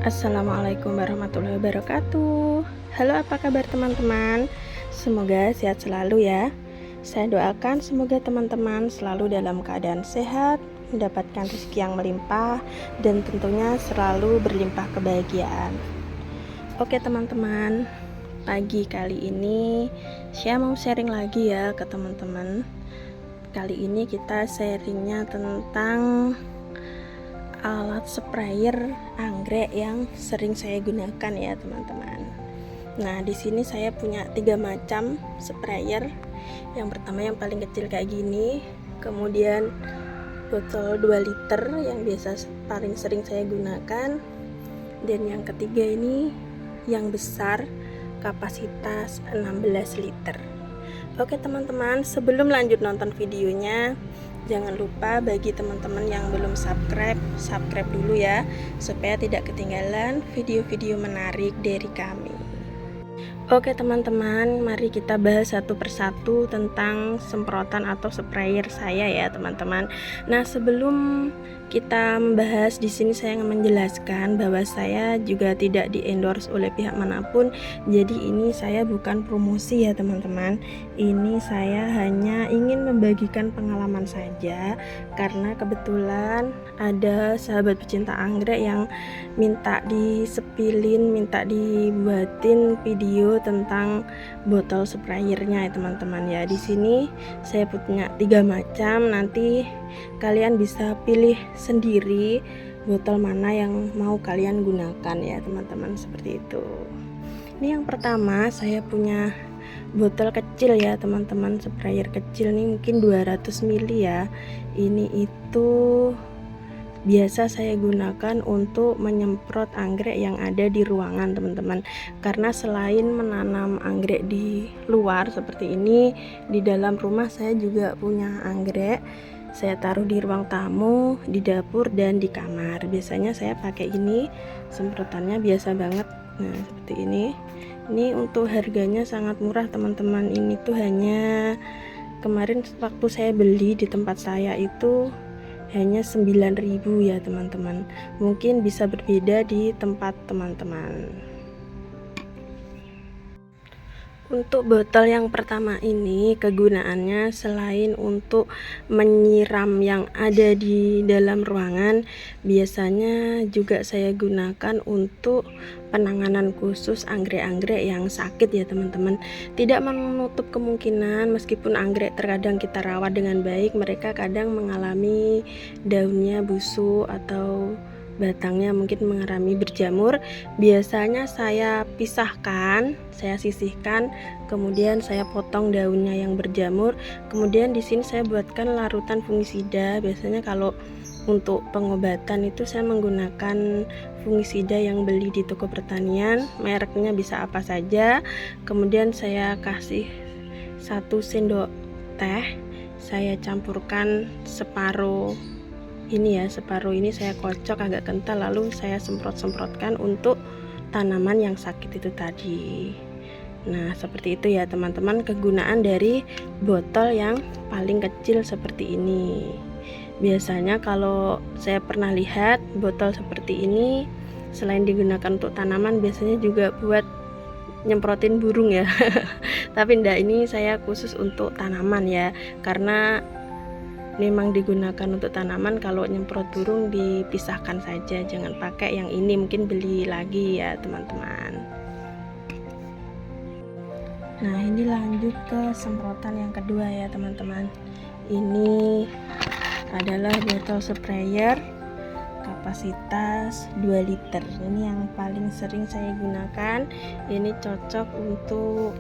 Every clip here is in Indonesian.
Assalamualaikum warahmatullahi wabarakatuh. Halo, apa kabar teman-teman? Semoga sehat selalu ya. Saya doakan semoga teman-teman selalu dalam keadaan sehat, mendapatkan rezeki yang melimpah, dan tentunya selalu berlimpah kebahagiaan. Oke teman-teman, pagi kali ini saya mau sharing lagi ya ke teman-teman. Kali ini kita sharingnya tentang alat sprayer anggrek yang sering saya gunakan ya teman-teman. Nah, di sini saya punya 3 macam sprayer. Yang pertama yang paling kecil kayak gini, kemudian botol 2 liter yang biasa paling sering saya gunakan, dan yang ketiga ini yang besar kapasitas 16 liter. Oke teman-teman, sebelum lanjut nonton videonya, jangan lupa bagi teman-teman yang belum subscribe dulu ya, supaya tidak ketinggalan video-video menarik dari kami. Oke teman-teman, mari kita bahas satu persatu tentang semprotan atau sprayer saya ya teman-teman. Nah, sebelum kita membahas, di sini saya ingin menjelaskan bahwa saya juga tidak di-endorse oleh pihak manapun. Jadi ini saya bukan promosi ya teman-teman. Ini saya hanya ingin membagikan pengalaman saja, karena kebetulan ada sahabat pecinta anggrek yang minta dibuatin video tentang botol sprayernya ya teman-teman ya. Di sini saya punya 3 macam, nanti kalian bisa pilih sendiri botol mana yang mau kalian gunakan ya teman-teman, seperti itu. Ini yang pertama, saya punya botol kecil ya teman-teman, sprayer kecil nih, mungkin 200 ml ya. Ini itu biasa saya gunakan untuk menyemprot anggrek yang ada di ruangan teman-teman, karena selain menanam anggrek di luar seperti ini, di dalam rumah saya juga punya anggrek. Saya taruh di ruang tamu, di dapur, dan di kamar. Biasanya saya pakai ini, semprotannya biasa banget. Nah, seperti ini. Ini untuk harganya sangat murah teman-teman. Ini tuh hanya kemarin waktu saya beli di tempat saya itu hanya 9.000 ya teman-teman. Mungkin bisa berbeda di tempat teman-teman. Untuk botol yang pertama ini, kegunaannya selain untuk menyiram yang ada di dalam ruangan, biasanya juga saya gunakan untuk penanganan khusus anggrek-anggrek yang sakit ya teman-teman. Tidak menutup kemungkinan meskipun anggrek terkadang kita rawat dengan baik, mereka kadang mengalami daunnya busuk atau batangnya mungkin mengalami berjamur. Biasanya saya pisahkan, saya sisihkan, kemudian saya potong daunnya yang berjamur. Kemudian di sini saya buatkan larutan fungisida. Biasanya kalau untuk pengobatan itu saya menggunakan fungisida yang beli di toko pertanian, mereknya bisa apa saja. Kemudian saya kasih 1 sendok teh, saya campurkan separuh ini saya kocok agak kental, lalu saya semprot-semprotkan untuk tanaman yang sakit itu tadi. Nah, seperti itu ya teman-teman, kegunaan dari botol yang paling kecil seperti ini. Biasanya kalau saya pernah lihat botol seperti ini selain digunakan untuk tanaman, biasanya juga buat nyemprotin burung ya. Tapi enggak, ini saya khusus untuk tanaman ya, karena memang digunakan untuk tanaman. Kalau nyemprot burung dipisahkan saja, jangan pakai yang ini, mungkin beli lagi ya teman-teman. Nah, ini lanjut ke semprotan yang kedua ya teman-teman. Ini adalah botol sprayer kapasitas 2 liter. Ini yang paling sering saya gunakan. Ini cocok untuk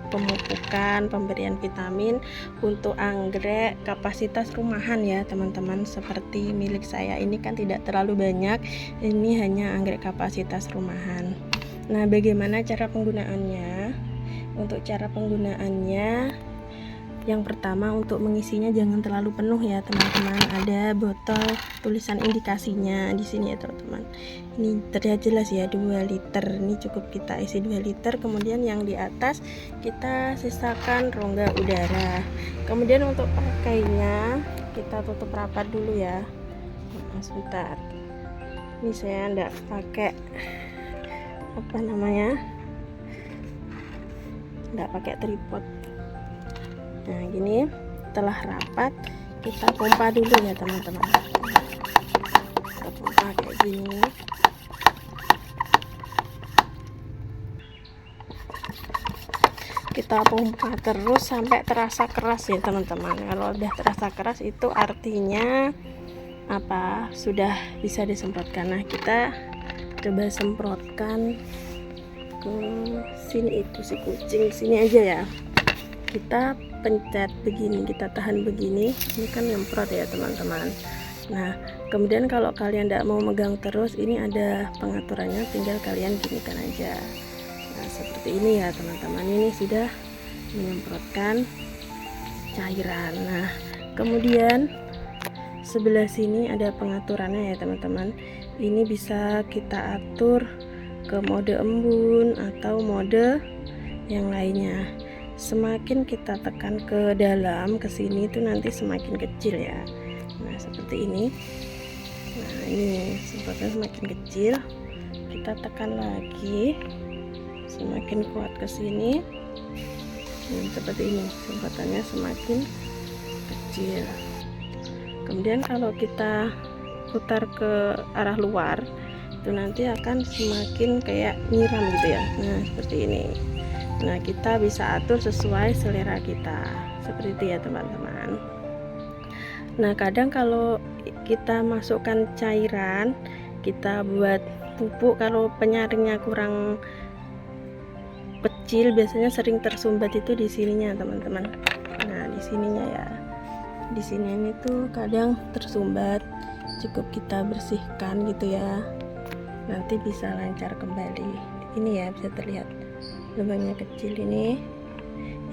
pemupukan, pemberian vitamin untuk anggrek kapasitas rumahan ya teman-teman. Seperti milik saya ini kan tidak terlalu banyak, ini hanya anggrek kapasitas rumahan. Nah, bagaimana cara penggunaannya? Untuk cara penggunaannya, yang pertama, untuk mengisinya jangan terlalu penuh ya teman-teman. Ada botol tulisan indikasinya di sini ya teman-teman. Ini terlihat jelas ya, 2 liter. Ini cukup kita isi 2 liter. Kemudian yang di atas kita sisakan rongga udara. Kemudian untuk pakainya kita tutup rapat dulu ya. Sebentar. Ini saya enggak pakai apa namanya, enggak pakai tripod. Nah gini, setelah rapat kita pompa dulu ya teman-teman. Kita pompa kayak gini. Kita pompa terus sampai terasa keras ya teman-teman. Kalau udah terasa keras itu artinya apa, sudah bisa disemprotkan. Nah kita coba semprotkan ke sini, itu si kucing sini aja ya. Kita pencet begini, kita tahan begini, ini kan nyemprot ya teman-teman. Nah kemudian kalau kalian tidak mau megang terus, ini ada pengaturannya, tinggal kalian ginikan aja. Nah seperti ini ya teman-teman, ini sudah menyemprotkan cairan. Nah kemudian sebelah sini ada pengaturannya ya teman-teman. Ini bisa kita atur ke mode embun atau mode yang lainnya. Semakin kita tekan ke dalam, ke sini itu nanti semakin kecil ya. Nah seperti ini. Nah ini semprotnya semakin kecil, kita tekan lagi, semakin kuat ke sini. Seperti ini, semprotannya semakin kecil. Kemudian kalau kita putar ke arah luar, itu nanti akan semakin kayak nyiram gitu ya. Nah seperti ini. Nah kita bisa atur sesuai selera kita, seperti itu ya teman-teman. Nah kadang kalau kita masukkan cairan, kita buat pupuk, kalau penyaringnya kurang kecil biasanya sering tersumbat itu di sininya teman-teman. Nah di sininya ya, di sini ini tuh kadang tersumbat, cukup kita bersihkan gitu ya, nanti bisa lancar kembali. Ini ya bisa terlihat lubangnya kecil, ini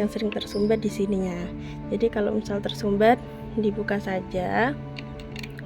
yang sering tersumbat di sininya. Jadi kalau misal tersumbat dibuka saja,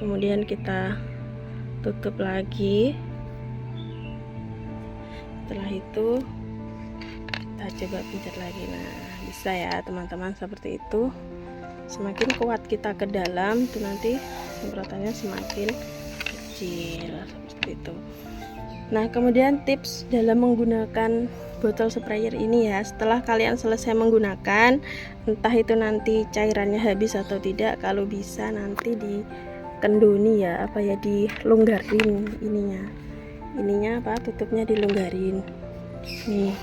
kemudian kita tutup lagi. Setelah itu kita coba pijat lagi. Nah bisa ya teman-teman, seperti itu. Semakin kuat kita ke dalam itu nanti semprotannya semakin kecil, seperti itu. Nah kemudian tips dalam menggunakan botol sprayer ini ya, setelah kalian selesai menggunakan, entah itu nanti cairannya habis atau tidak, kalau bisa nanti dikendoni ya, apa ya, dilonggarin ininya apa, tutupnya dilonggarin nih.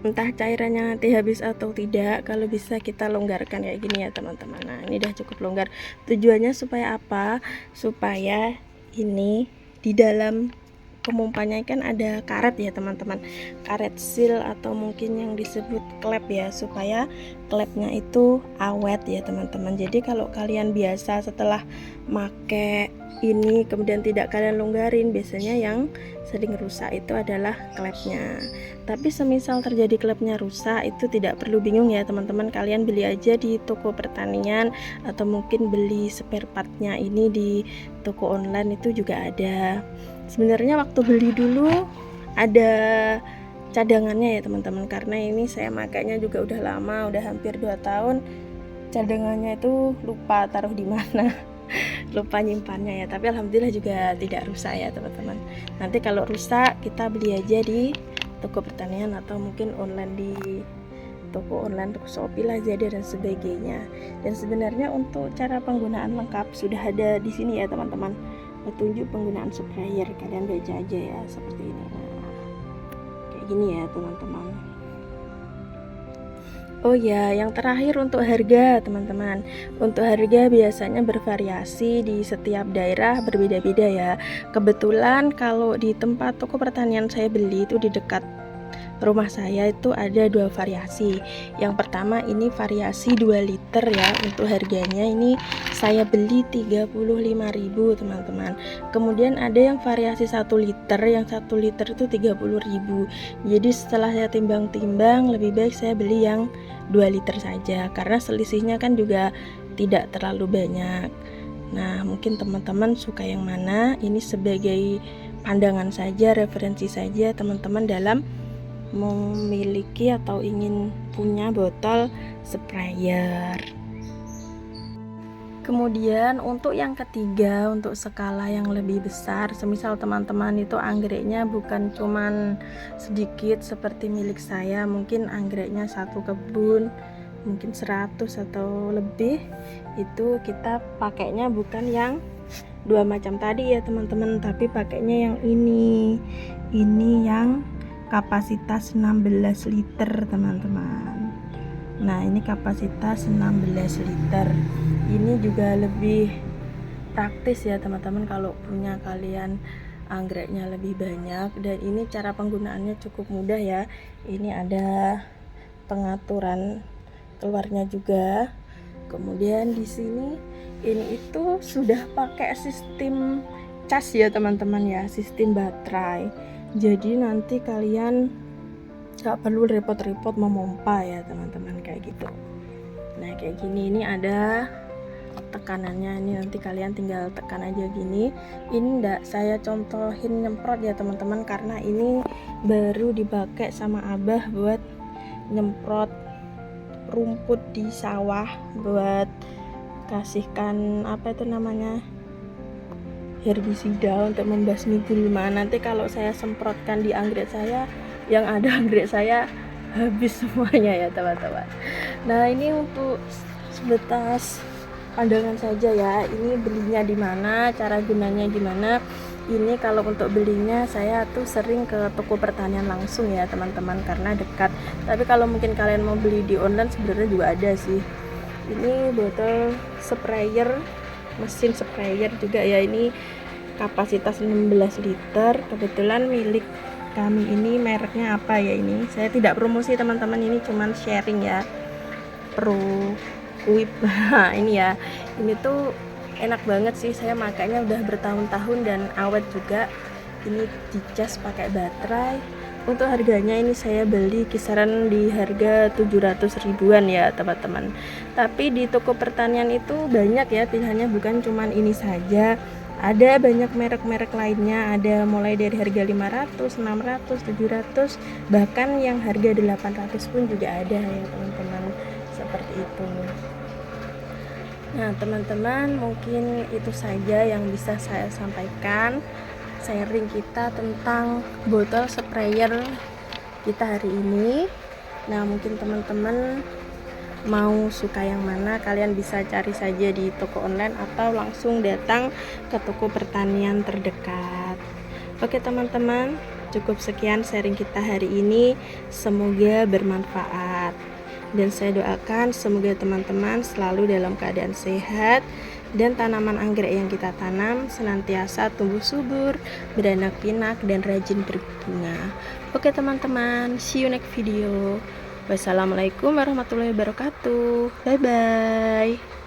Entah cairannya nanti habis atau tidak, kalau bisa kita longgarkan kayak gini ya teman-teman. Nah ini udah cukup longgar. Tujuannya supaya apa? Supaya ini di dalam pemompanya kan ada karet ya teman-teman, karet seal atau mungkin yang disebut klep ya, supaya klepnya itu awet ya teman-teman. Jadi kalau kalian biasa setelah make ini kemudian tidak kalian longgarin, biasanya yang sering rusak itu adalah klepnya. Tapi semisal terjadi klepnya rusak, itu tidak perlu bingung ya teman-teman, kalian beli aja di toko pertanian atau mungkin beli spare partnya ini di toko online itu juga ada. Sebenarnya waktu beli dulu ada cadangannya ya teman-teman, karena ini saya makanya juga udah lama, udah hampir 2 tahun. Cadangannya itu lupa taruh di mana, lupa nyimpannya ya, tapi alhamdulillah juga tidak rusak ya teman-teman. Nanti kalau rusak kita beli aja di toko pertanian atau mungkin online di toko online, toko Shopee, Lazada dan sebagainya. Dan sebenarnya untuk cara penggunaan lengkap sudah ada di sini ya teman-teman, petunjuk penggunaan sprayer, kalian baca aja ya seperti ini. Nah, kayak gini ya teman-teman. Oh ya, yang terakhir untuk harga teman-teman. Untuk harga biasanya bervariasi di setiap daerah, berbeda-beda ya. Kebetulan kalau di tempat toko pertanian saya beli itu di dekat rumah saya itu ada 2 variasi. Yang pertama ini variasi 2 liter ya. Untuk harganya ini saya beli 35.000 teman-teman. Kemudian ada yang variasi 1 liter, yang 1 liter itu 30.000. Jadi setelah saya timbang-timbang, lebih baik saya beli yang 2 liter saja, karena selisihnya kan juga tidak terlalu banyak. Nah mungkin teman-teman suka yang mana, ini sebagai pandangan saja, referensi saja teman-teman dalam memiliki atau ingin punya botol sprayer. Kemudian untuk yang ketiga, untuk skala yang lebih besar, semisal teman-teman itu anggreknya bukan cuman sedikit seperti milik saya, mungkin anggreknya satu kebun, mungkin 100 atau lebih, itu kita pakainya bukan yang dua macam tadi ya teman-teman, tapi pakainya yang ini yang kapasitas 16 liter teman-teman. Nah ini kapasitas 16 liter, ini juga lebih praktis ya teman-teman kalau punya kalian anggreknya lebih banyak. Dan ini cara penggunaannya cukup mudah ya, ini ada pengaturan keluarnya juga. Kemudian di sini ini itu sudah pakai sistem cas ya teman-teman ya, sistem baterai, jadi nanti kalian gak perlu repot-repot memompa ya teman-teman, kayak gitu. Nah kayak gini, ini ada tekanannya, ini nanti kalian tinggal tekan aja gini. Ini enggak saya contohin nyemprot ya teman-teman, karena ini baru dipakai sama abah buat nyemprot rumput di sawah, buat kasihkan apa itu namanya, herbisida untuk membasmi gulma. Nanti kalau saya semprotkan di anggrek saya, yang ada anggrek saya habis semuanya ya teman-teman. Nah ini untuk sebatas pandangan saja ya, ini belinya di mana, cara gunanya gimana. Ini kalau untuk belinya saya tuh sering ke toko pertanian langsung ya teman-teman, karena dekat. Tapi kalau mungkin kalian mau beli di online sebenarnya juga ada sih. Ini botol sprayer, mesin sprayer juga ya, ini kapasitas 16 liter, kebetulan milik kami ini. Mereknya apa ya, ini saya tidak promosi teman-teman, ini cuman sharing ya, Pro Quip. Ini ya, ini tuh enak banget sih, saya makanya udah bertahun-tahun dan awet juga. Ini dicas pakai baterai. Untuk harganya ini saya beli kisaran di harga 700 ribuan ya teman-teman. Tapi di toko pertanian itu banyak ya pilihannya, bukan cuman ini saja. Ada banyak merek-merek lainnya, ada mulai dari harga 500, 600, 700, bahkan yang harga 800 pun juga ada ya teman-teman, seperti itu. Nah teman-teman, mungkin itu saja yang bisa saya sampaikan, sharing kita tentang botol sprayer kita hari ini. Nah mungkin teman-teman mau suka yang mana, kalian bisa cari saja di toko online atau langsung datang ke toko pertanian terdekat. Oke teman-teman, cukup sekian sharing kita hari ini, semoga bermanfaat. Dan saya doakan semoga teman-teman selalu dalam keadaan sehat, dan tanaman anggrek yang kita tanam senantiasa tumbuh subur, beranak pinak, dan rajin berbunga. Oke teman-teman, see you next video. Wassalamualaikum warahmatullahi wabarakatuh. Bye bye.